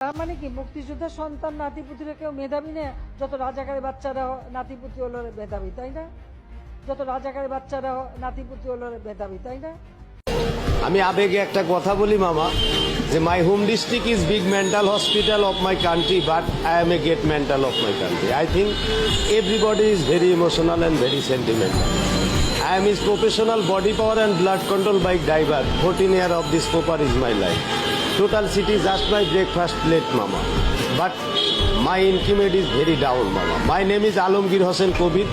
তার মানে কি মুক্তিযোদ্ধার সন্তান নাতিপুতিরা কেউ মেধাবী না? যত রাজাকারের বাচ্চারা নাতিপুতি হলো মেধাবী, তাই না? যত রাজাকারের বাচ্চারা নাতিপুতি হলো মেধাবী, তাই না? আমি আবেগে একটা কথা বলি মামা, যে my home district is big mental hospital of my country, but I M a great mental of my country. I think everybody is very emotional and very sentimental. I am his professional body power and blood control bike driver. 14 years of this popper is my life. Total city just my breakfast plate, mama. But my income is very down, mama. My name is Alamgir Hossain Kobir.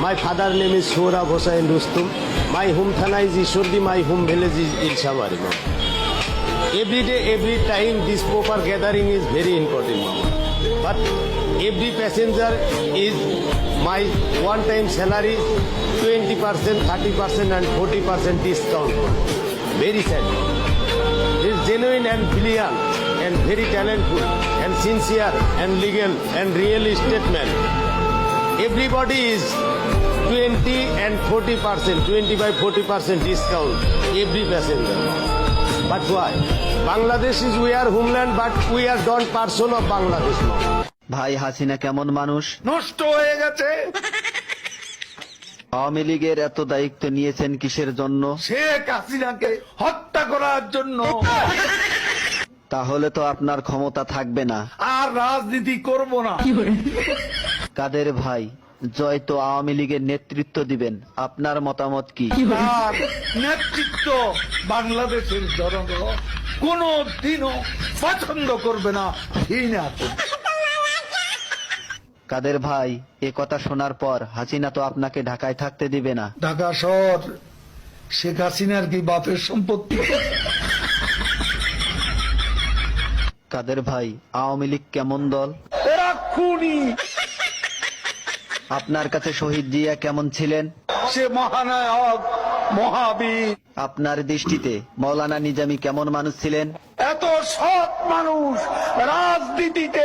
My father name is Sohrab Hossain Rustum. My home thana is Ishordi. My home village is Ilshabari, mama. Every day, every time, this popper gathering is very important, mama. But every passenger is my one-time salary, 20%, 30% and 40% discount. Very sad. He is genuine and brilliant and very talented and sincere and legal and real estate man. Everybody is 20 and 40%, 25-40% discount every passenger. But why? Bangladesh is we are homeland, but we are not person of Bangladesh now. ভাই হাসিনা কেমন মানুষ? নষ্ট হয়ে গেছে। আওয়ামী লীগের এত দায়িত্ব নিয়েছেন কিসের জন্য? শেখ হাসিনাকে হত্যা করার জন্য। তাহলে তো আপনার ক্ষমতা থাকবে না। আর রাজনীতি করব না। কাদের ভাই, জয় তো আওয়ামী লীগের নেতৃত্ব দিবেন, আপনার মতামত কি? তার নেতৃত্ব বাংলাদেশের জনগণ কোনো দিনও পছন্দ করবে না, ঘৃণা করবে। কাদের ভাই, এ কথা শোনার পর হাসিনা তো আপনাকে ঢাকায় থাকতে দিবে না। ঢাকা শহর শেখ হাসিনার কি বাপের সম্পত্তি? কাদের ভাই, আওয়ামী লীগ কেমন দল? এরা খুনি। আপনার কাছে শহীদ জিয়া কেমন ছিলেন? সে মহানায়ক, মহাবীর। আপনার দৃষ্টিতে মৌলানা নিজামী কেমন মানুষ ছিলেন? এত সৎ মানুষ রাজনীতিতে